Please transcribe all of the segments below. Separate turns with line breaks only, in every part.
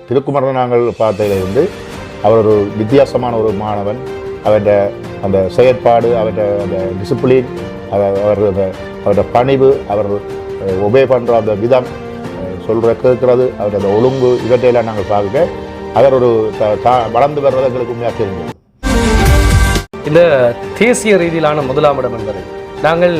திருக்குமரன் நாங்கள் பார்த்ததிலிருந்து அவர் ஒரு வித்தியாசமான ஒரு மாணவன். அவருடைய அந்த செயற்பாடு, அவருடைய அந்த டிசிப்ளின், அவருடைய பணிவு, அவர் ஒபே பண்ணுற அந்த விதம், சொல்கிற கேட்கறது, அவருடைய அந்த ஒழுங்கு, இவற்றையெல்லாம் நாங்கள் பார்க்க அவர் ஒரு வளர்ந்து வர்றது எங்களுக்கு உண்மையாக தெரிஞ்சது.
இந்த தேசிய ரீதியிலான முதலாம் இடம் என்பது நாங்கள்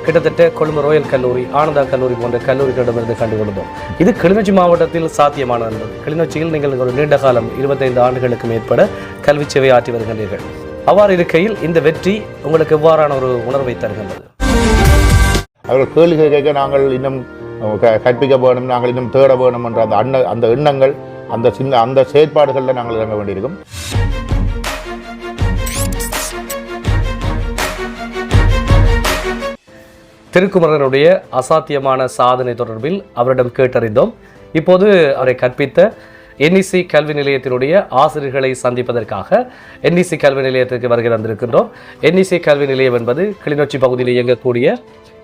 கிட்டத்தட்ட கொழும்பு ரோயல் கல்லூரி, ஆனந்தா கல்லூரி போன்ற கல்லூரிகளிடமிருந்து கண்டுகொண்டோம். இது கிளிநொச்சி மாவட்டத்தில் சாத்தியமானது என்பது. கிளிநொச்சியில் நீங்கள் ஒரு நீண்ட காலம் 25 ஆண்டுகளுக்கு மேற்பட கல்வி சேவை ஆற்றி வருகின்றீர்கள். அவ்வாறு இருக்கையில் இந்த வெற்றி உங்களுக்கு எவ்வாறான ஒரு உணர்வை தருகின்றது?
அவர்கள் கேள்வி கேட்க நாங்கள் இன்னும் கற்பிக்க வேணும், நாங்கள் இன்னும் தேட வேணும் என்ற அந்த எண்ணங்கள், அந்த செயற்பாடுகளில் நாங்கள் இறங்க வேண்டியிருக்கும்.
திருக்குமரனுடைய அசாத்தியமான சாதனை தொடர்பில் அவரிடம் கேட்டறிந்தோம். இப்போது அவரை கற்பித்த என்இசி கல்வி நிலையத்தினுடைய ஆசிரியர்களை சந்திப்பதற்காக என்இசி கல்வி நிலையத்திற்கு வருகை தந்திருக்கின்றோம். என்இசி கல்வி நிலையம் என்பது கிளிநொச்சி பகுதியில் இயங்கக்கூடிய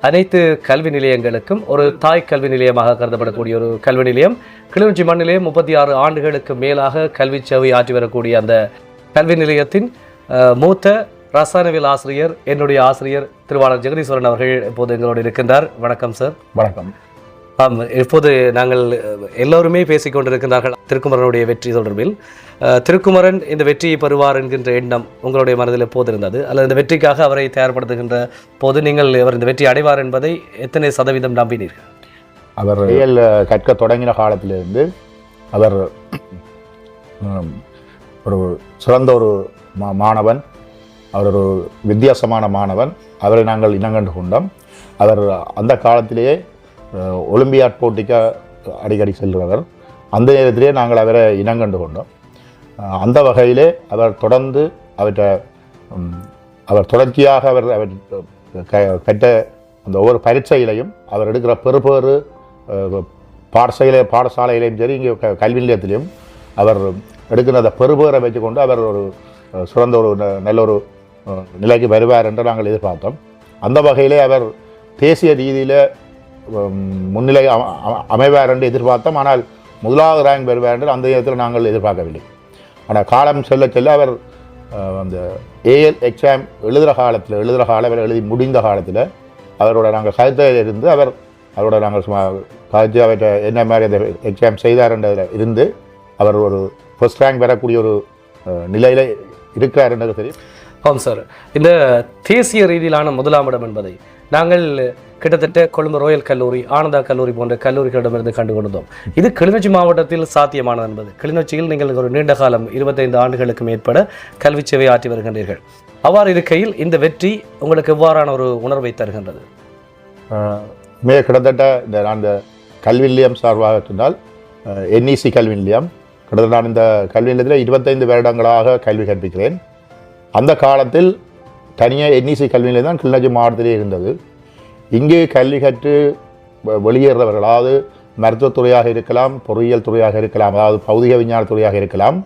அனைத்து கல்வி நிலையங்களுக்கும் ஒரு தாய் கல்வி நிலையமாக கருதப்படக்கூடிய ஒரு கல்வி நிலையம். கிளிநொச்சி மண்ணிலே 36 ஆண்டுகளுக்கு மேலாக கல்வி சேவை ஆற்றி வரக்கூடிய அந்த கல்வி நிலையத்தின் மூத்த ரசாயனவியல் ஆசிரியர், என்னுடைய ஆசிரியர் திருவாளர் ஜெகதீஸ்வரன் அவர்கள் இப்போது எங்களோடு இருக்கின்றார். வணக்கம் சார்.
வணக்கம்.
இப்போது நாங்கள் எல்லோருமே பேசிக்கொண்டிருக்கின்றார்கள் திருக்குமரனுடைய வெற்றி தொடர்பில். திருக்குமரன் இந்த வெற்றியை பெறுவார் என்கின்ற எண்ணம் உங்களுடைய மனதில் எப்போது இருந்தது, அல்லது இந்த வெற்றிக்காக அவரை தயார்படுத்துகின்ற போது நீங்கள் அவர் இந்த வெற்றி அடைவார் என்பதை எத்தனை சதவீதம் நம்பினீர்கள்?
அவர் கற்க தொடங்கின காலத்திலிருந்து அவர் ஒரு சிறந்த ஒரு மாணவன், அவர் ஒரு வித்தியாசமான மாணவன். அவரை நாங்கள் இனங்கண்டு கொண்டோம். அவர் அந்த காலத்திலேயே ஒலிம்பியாட் போட்டிக்கு அடிக்கடி செல்கிறவர். அந்த நேரத்திலே நாங்கள் அவரை இனங்கண்டு கொண்டோம். அந்த வகையிலே அவர் தொடர்ந்து அவர் தொடர்ச்சியாக அவர் கற்ற அந்த ஒவ்வொரு பரீட்சையிலையும் அவர் எடுக்கிற பெறுபேறு பாடசாலையிலையும் சரி, இங்கே கல்வி நிலையத்திலையும் அவர் எடுக்கிற அந்த பெறுபேறை வைத்துக்கொண்டு அவர் ஒரு சிறந்த ஒரு நல்ல ஒரு நிலைக்கு வருவார் என்று நாங்கள் எதிர்பார்த்தோம். அந்த வகையிலே அவர் தேசிய ரீதியில் முன்னிலை அமைவார் என்று எதிர்பார்த்தோம். ஆனால் முதலாவது ரேங்க் வருவார் என்று அந்த நேரத்தில் நாங்கள் எதிர்பார்க்கவில்லை. ஆனால் காலம் செல்ல செல்ல அவர் அந்த ஏஎல் எக்ஸாம் எழுதுகிற காலம் அவர் எழுதி முடிந்த காலத்தில் அவரோட நாங்கள் கருத்தையிலிருந்து அவரோட நாங்கள் கருத்து அவர்கிட்ட என்ன மாதிரி அந்த எக்ஸாம் செய்தார் என்றதில் இருந்து அவர் ஒரு ஃபர்ஸ்ட் ரேங்க் வரக்கூடிய ஒரு நிலையில் இருக்கிறார் என்றது தெரியும்.
ஆமாம் சார். இந்த தேசிய ரீதியிலான முதலாம் இடம் என்பதை நாங்கள் கிட்டத்தட்ட கொழும்பு ரோயல் கல்லூரி, ஆனந்தா கல்லூரி போன்ற கல்லூரிகளிடமிருந்து கண்டுகொண்டோம். இது கிளிநொச்சி மாவட்டத்தில் சாத்தியமானது என்பது. கிளிநொச்சியில் நீங்கள் ஒரு நீண்ட காலம் 25 ஆண்டுகளுக்கு மேற்பட கல்வி சேவை ஆற்றி வருகின்றீர்கள். அவ்வாறு இருக்கையில் இந்த வெற்றி உங்களுக்கு எவ்வாறான ஒரு உணர்வை தருகின்றது?
கிட்டத்தட்ட நான் இந்த கல்வி நிலையம் சார்பாக சொன்னால் என்இசி கல்வி நிலையம், கிட்டத்தட்ட நான் இந்த கல்வி நிலையத்தில் 25 வருடங்களாக கல்வி கற்பிக்கிறேன். அந்த காலத்தில் தனியாக என்இசி கல்வி நிலையம் தான் கிளிநொச்சி மாவட்டத்திலே இருந்தது. இங்கே கல்வி கற்று வெளியேறவர்கள், அதாவது மருத்துவத்துறையாக இருக்கலாம், பொறியியல் துறையாக இருக்கலாம், அதாவது பௌதிக விஞ்ஞான துறையாக இருக்கலாம்,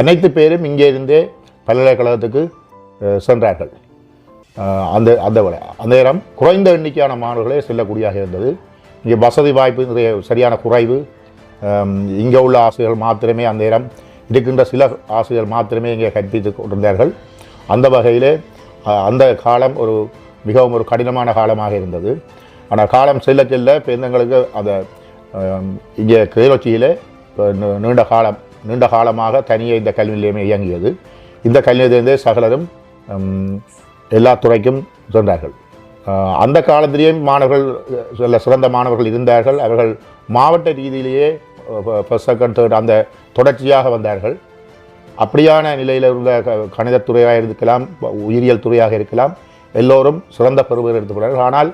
அனைத்து பேரும் இங்கே இருந்தே பல்கலைக்கழகத்துக்கு சென்றார்கள். அந்த நேரம் குறைந்த எண்ணிக்கையான மாணவர்களே செல்லக்கூடியதாக இருந்தது. இங்கே வசதி வாய்ப்பு சரியான குறைவு. இங்கே உள்ள ஆசிரியர்கள் மாத்திரமே, அந்த நேரம் இருக்கின்ற சில ஆசிரியர்கள் மாத்திரமே இங்கே கற்பித்து கொண்டிருந்தார்கள். அந்த வகையிலே அந்த காலம் மிகவும் ஒரு கடினமான காலமாக இருந்தது. ஆனால் காலம் செல்ல செல்ல எங்களுக்கு அந்த இங்கே கிளிநொச்சியிலே நீண்ட காலமாக தனியே இந்த கல்வி நிலையமே இயங்கியது. இந்த கல்வி நிலையத்திலே சகலரும் எல்லா துறைக்கும் சென்றார்கள். அந்த காலத்திலேயும் மாணவர்கள் சிறந்த மாணவர்கள் இருந்தார்கள். அவர்கள் மாவட்ட ரீதியிலேயே ஃபர்ஸ்ட் செகண்ட் தேர்ட் அந்த தொடர்ச்சியாக வந்தார்கள். அப்படியான நிலையில் உள்ள கணிதத்துறையாக இருக்கலாம், உயிரியல் துறையாக இருக்கலாம், எல்லோரும் சிறந்த பெறுபேறு எடுத்துக்கொண்டார்கள். ஆனால்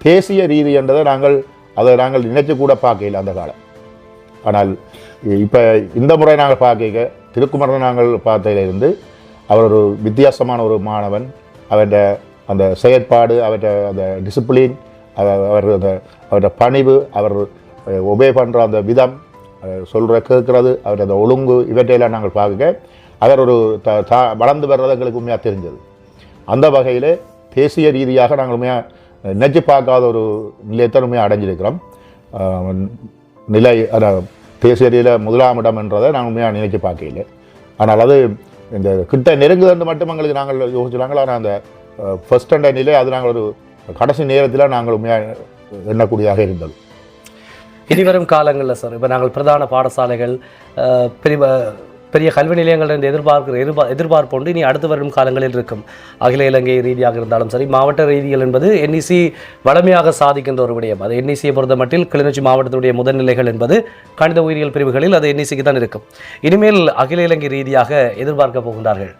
தேசிய ரீதி என்றதை நாங்கள் நினைச்சு கூட பார்க்கல அந்த காலம். ஆனால் இப்போ இந்த முறை நாங்கள் பார்க்க திருக்குமரனை நாங்கள் பார்த்ததிலிருந்து அவர் ஒரு வித்தியாசமான ஒரு மாணவன். அவருடைய அந்த செயற்பாடு, அவருடைய அந்த டிசிப்ளின், அவருடைய பணிவு, அவர் ஒபே பண்ணுற அந்த விதம், சொல்கிற கேட்கறது, அவருடைய அந்த ஒழுங்கு, இவற்றையெல்லாம் நாங்கள் பார்க்க அவர் ஒரு வளர்ந்து வர்றது எங்களுக்கு உண்மையாக தெரிஞ்சது. அந்த வகையில் தேசிய ரீதியாக நாங்கள் உண்மையாக நினைச்சு பார்க்காத ஒரு நிலையத்தை உண்மையாக அடைஞ்சிருக்கிறோம். தேசிய ரீதியில் முதலாம் இடம் என்றதை நாங்கள் உண்மையாக நினைக்க பார்க்கல. ஆனால் அது இந்த கிட்ட நெருங்குதன்று மட்டும் எங்களுக்கு நாங்கள் யோசிச்சுனாங்களா. ஆனால் அந்த ஃபர்ஸ்ட் அண்ட் நிலை அது நாங்கள் ஒரு கடைசி நேரத்தில் நாங்கள் உண்மையாக எண்ணக்கூடியதாக இருந்தது.
இனிவரும் காலங்களில் சார் இப்போ நாங்கள் பிரதான பாடசாலைகள் பெரிய கல்வி நிலையங்கள் என்று எதிர்பார்ப்பு உண்டு. இனி அடுத்து வரும் காலங்களில் இருக்கும். அகில இலங்கை ரீதியாக இருந்தாலும் சரி, மாவட்ட ரீதிகள் என்பது என்இசி வளமையாக சாதிக்கின்ற ஒரு விடயம். அது என்இசியை பொறுத்த மட்டில் கிளிநொச்சி மாவட்டத்துடைய முதல்நிலைகள் என்பது கணித உயிரியல் பிரிவுகளில் அது என்இசிக்கு தான் இருக்கும். இனிமேல் அகில இலங்கை ரீதியாக எதிர்பார்க்க போகின்றார்கள்.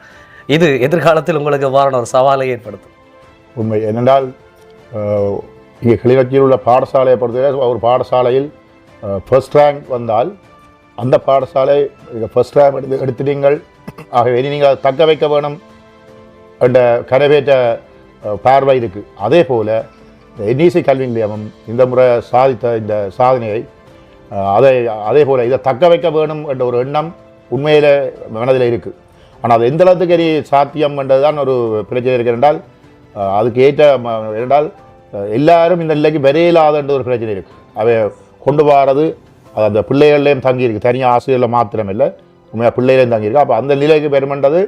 இது எதிர்காலத்தில் உங்களுக்கு வாரான ஒரு சவாலை ஏற்படுத்தும்.
உண்மை என்னென்றால் இங்கே கிளிநொச்சியில் உள்ள பாடசாலையை பொறுத்தவரை ஒரு பாடசாலையில் ஃபர்ஸ்ட் ரேங்க் வந்தால் அந்த பாடசாலை ஃபர்ஸ்ட் ரேங்க் எடுத்துட்டீங்கள், ஆகவே நீங்கள் அதை தக்க வைக்க வேணும் என்ற கரவேற்ற பார்வை இருக்குது. அதே போல் என்இசி கல்வி நிலையமும் இந்த முறை சாதித்த இந்த சாதனையை அதே போல் இதை தக்க வைக்க வேணும் என்ற ஒரு எண்ணம் உண்மையில் மனதில் இருக்குது. ஆனால் அது எந்த அளவுக்கு சாத்தியம் என்றது தான் ஒரு பிரச்சனை இருக்குது. என்றால் அதுக்கு ஏற்ற என்றால் எல்லாரும் இந்த நிலைக்கு வரையில்லாத என்ற ஒரு பிரச்சனை இருக்குது. அவை கொண்டு வர்றது அது அந்த பிள்ளைகள்லேயும் தங்கியிருக்கு, தனியாக ஆசிரியரில் மாத்திரமில்லை, உண்மையாக பிள்ளைகளையும் தங்கியிருக்கு. அப்போ அந்த நிலைக்கு பெருமன்றது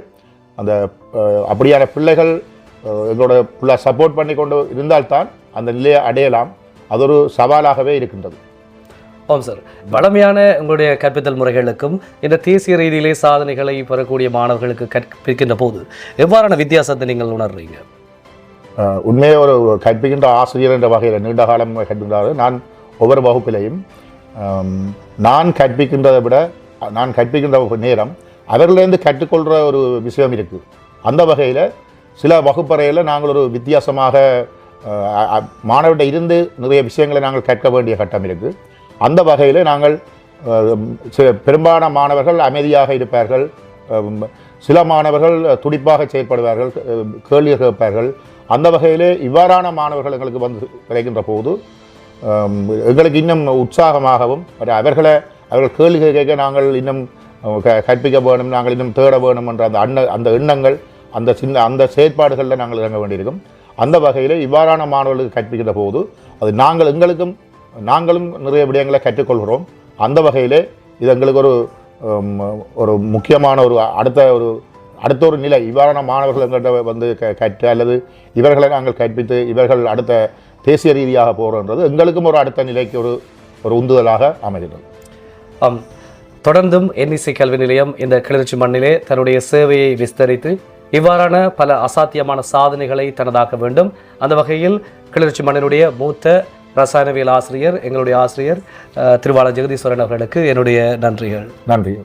அந்த அப்படியான பிள்ளைகள் எங்களோட ஃபுல்லாக சப்போர்ட் பண்ணி கொண்டு இருந்தால்தான் அந்த நிலையை அடையலாம். அது ஒரு சவாலாகவே இருக்கின்றது.
ஆமாம் சார், வளமையான உங்களுடைய கற்பித்தல் முறைகளுக்கும் இந்த தேசிய ரீதியிலே சாதனைகளை பெறக்கூடிய மாணவர்களுக்கு கற்பிக்கின்ற போது எவ்வாறான வித்தியாசத்தை நீங்கள் உணர்றீங்க?
உண்மையாக ஒரு கற்பிக்கின்ற ஆசிரியர் என்ற வகையில் நீண்ட காலம் கற்பிக்கின்றார்கள். நான் ஒவ்வொரு வகுப்பிலையும் நான் கற்பிக்கின்றதை விட நான் கற்பிக்கின்ற நேரம் அவர்களிருந்து கற்றுக்கொள்கிற ஒரு விஷயம் இருக்குது. அந்த வகையில் சில வகுப்பறையில் நாங்கள் ஒரு வித்தியாசமாக மாணவர்கிட்ட இருந்து நிறைய விஷயங்களை நாங்கள் கற்க வேண்டிய கட்டம் இருக்குது. அந்த வகையில் நாங்கள் பெரும்பாலான மாணவர்கள் அமைதியாக இருப்பார்கள், சில மாணவர்கள் துடிப்பாக செயல்படுவார்கள், கேள்வி கேட்பார்கள். அந்த வகையில் இவ்வாறான மாணவர்கள் எங்களுக்கு வந்து கிடைக்கின்ற போது எங்களுக்கு இன்னும் உற்சாகமாகவும் அவர்கள் கேள்வி கேட்க நாங்கள் இன்னும் கற்பிக்க வேணும், நாங்கள் இன்னும் தேட வேணும் என்ற அந்த எண்ணங்கள் அந்த செயற்பாடுகளில் நாங்கள் இறங்க வேண்டியிருக்கும். அந்த வகையில் இவ்வாறான மாணவர்களுக்கு கற்பிக்கின்ற போது அது நாங்களும் நிறைய விடயங்களை கற்றுக்கொள்கிறோம். அந்த வகையில் இது எங்களுக்கு ஒரு முக்கியமான அடுத்த ஒரு நிலை. இவ்வாறான மாணவர்கள் எங்கள்கிட்ட வந்து கற்று அல்லது இவர்களை நாங்கள் கற்பித்து இவர்கள் அடுத்த தேசிய ரீதியாக போகிறோன்றது எங்களுக்கும் ஒரு அடுத்த நிலைக்கு ஒரு உந்துதலாக அமைகிறது.
தொடர்ந்தும் என்இசி கல்வி நிலையம் இந்த கிளிநொச்சி மண்ணிலே தன்னுடைய சேவையை விஸ்தரித்து இவ்வாறான பல அசாத்தியமான சாதனைகளை தனதாக்க வேண்டும். அந்த வகையில் கிளிநொச்சி மண்ணினுடைய மூத்த ரசாயனவியல் ஆசிரியர், எங்களுடைய ஆசிரியர் திருவாளர் ஜெகதீஸ்வரன் அவர்களுக்கு என்னுடைய நன்றிகள்.
நன்றி.